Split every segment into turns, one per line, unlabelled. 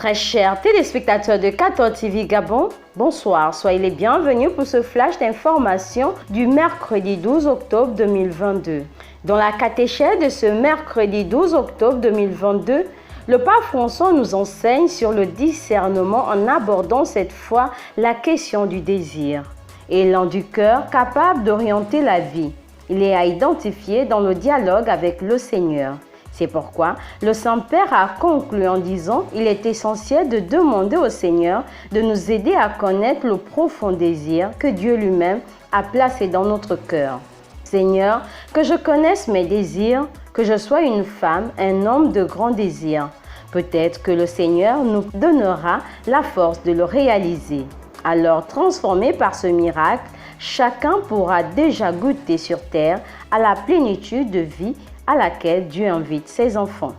Très chers téléspectateurs de 14 TV Gabon, bonsoir, soyez les bienvenus pour ce flash d'information du mercredi 12 octobre 2022. Dans la catéchèse de ce mercredi 12 octobre 2022, le pape François nous enseigne sur le discernement en abordant cette fois la question du désir, élan du cœur capable d'orienter la vie. Il est à identifier dans le dialogue avec le Seigneur. C'est pourquoi le Saint-Père a conclu en disant qu'il est essentiel de demander au Seigneur de nous aider à connaître le profond désir que Dieu lui-même a placé dans notre cœur. Seigneur, que je connaisse mes désirs, que je sois une femme, un homme de grand désir. Peut-être que le Seigneur nous donnera la force de le réaliser. Alors, transformé par ce miracle, chacun pourra déjà goûter sur terre à la plénitude de vie à laquelle Dieu invite ses enfants.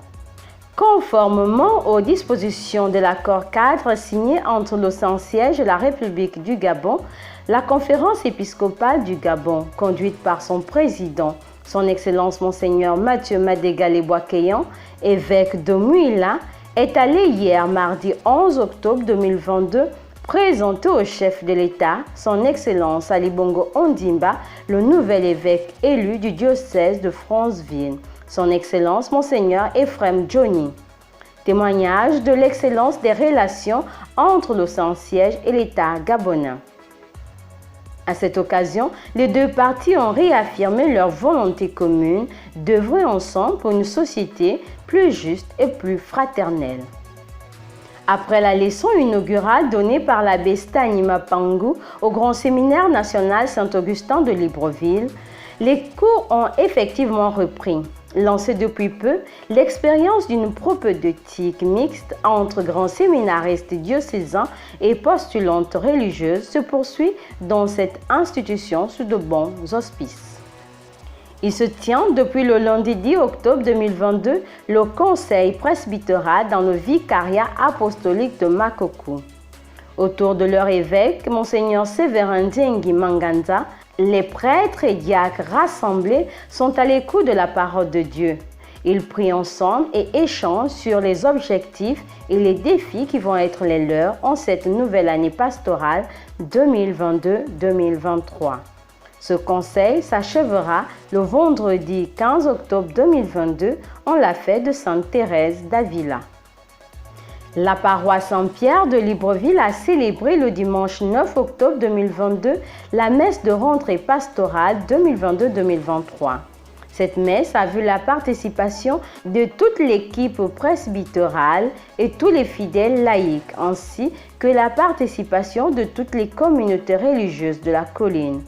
Conformément aux dispositions de l'accord cadre signé entre le Saint-Siège et la République du Gabon, la conférence épiscopale du Gabon, conduite par son président, son Excellence Monseigneur Mathieu Madégalé-Boakéyan, évêque de Mouila, est allée hier mardi 11 octobre 2022 présenter au chef de l'État, son Excellence Ali Bongo Ondimba, le nouvel évêque élu du diocèse de Franceville, son Excellence Monseigneur Ephraim Johnny. Témoignage de l'excellence des relations entre le Saint-Siège et l'État gabonais. À cette occasion, les deux parties ont réaffirmé leur volonté commune d'œuvrer ensemble pour une société plus juste et plus fraternelle. Après la leçon inaugurale donnée par l'abbé Stani Mapangu au Grand Séminaire National Saint-Augustin de Libreville, les cours ont effectivement repris. Lancée depuis peu, l'expérience d'une propédeutique mixte entre grands séminaristes diocésains et postulantes religieuses se poursuit dans cette institution sous de bons auspices. Il se tient depuis le lundi 10 octobre 2022 le conseil presbytéral dans le vicariat apostolique de Makoko. Autour de leur évêque, Monseigneur Séverin Diengi Manganda, les prêtres et diacres rassemblés sont à l'écoute de la parole de Dieu. Ils prient ensemble et échangent sur les objectifs et les défis qui vont être les leurs en cette nouvelle année pastorale 2022-2023. Ce conseil s'achèvera le vendredi 15 octobre 2022 en la fête de Sainte Thérèse d'Avila. La paroisse Saint-Pierre de Libreville a célébré le dimanche 9 octobre 2022 la messe de rentrée pastorale 2022-2023. Cette messe a vu la participation de toute l'équipe presbytérale et tous les fidèles laïcs, ainsi que la participation de toutes les communautés religieuses de la colline.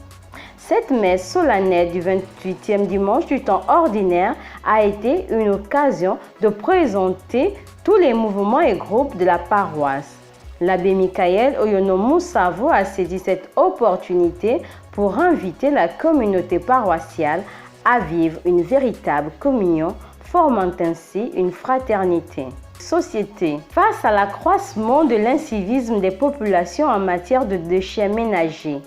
Cette messe solennelle du 28e dimanche du temps ordinaire a été une occasion de présenter tous les mouvements et groupes de la paroisse. L'abbé Michael Oyono Moussavo a saisi cette opportunité pour inviter la communauté paroissiale à vivre une véritable communion, formant ainsi une fraternité. Société. Face à l'accroissement de l'incivisme des populations en matière de déchets ménagers,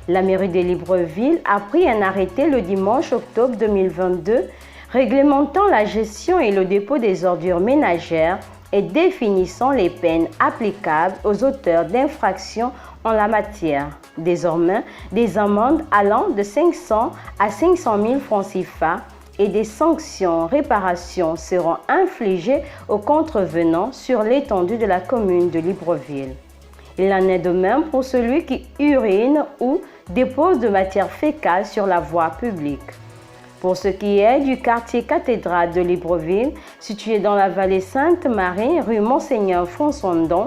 la mairie de Libreville a pris un arrêté le dimanche octobre 2022 réglementant la gestion et le dépôt des ordures ménagères et définissant les peines applicables aux auteurs d'infractions en la matière. Désormais, des amendes allant de 500 à 500 000 francs CFA et des sanctions réparations seront infligées aux contrevenants sur l'étendue de la commune de Libreville. Il en est de même pour celui qui urine ou dépose de matière fécale sur la voie publique. Pour ce qui est du quartier cathédrale de Libreville, situé dans la vallée Sainte-Marie, rue Monseigneur François Ndon,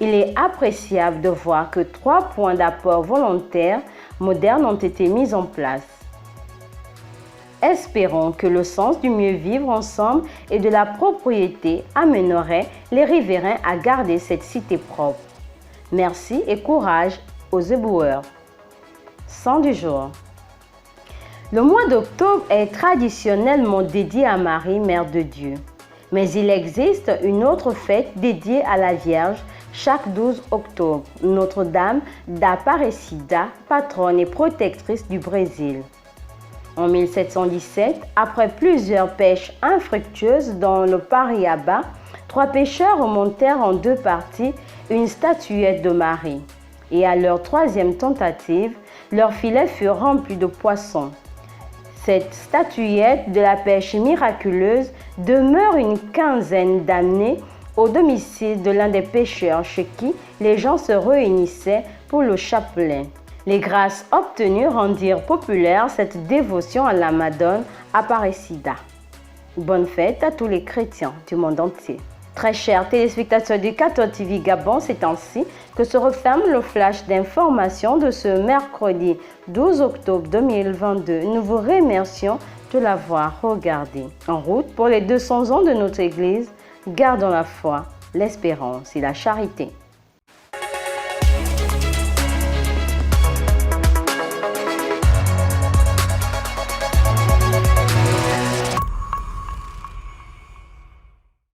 il est appréciable de voir que 3 points d'apport volontaires modernes ont été mis en place. Espérons que le sens du mieux vivre ensemble et de la propriété amènerait les riverains à garder cette cité propre. Merci et courage aux éboueurs. Saint du jour. Le mois d'octobre est traditionnellement dédié à Marie, Mère de Dieu. Mais il existe une autre fête dédiée à la Vierge chaque 12 octobre, Notre-Dame d'Aparecida, patronne et protectrice du Brésil. En 1717, après plusieurs pêches infructueuses dans le Pariaba, 3 pêcheurs remontèrent en 2 parties une statuette de Marie. Et à leur 3e tentative, leur filet fut rempli de poissons. Cette statuette de la pêche miraculeuse demeure une quinzaine d'années au domicile de l'un des pêcheurs chez qui les gens se réunissaient pour le chapelet. Les grâces obtenues rendirent populaire cette dévotion à la Madone Aparecida. Bonne fête à tous les chrétiens du monde entier. Très chers téléspectateurs du 14 TV Gabon, c'est ainsi que se referme le flash d'information de ce mercredi 12 octobre 2022. Nous vous remercions de l'avoir regardé. En route pour les 200 ans de notre Église, gardons la foi, l'espérance et la charité.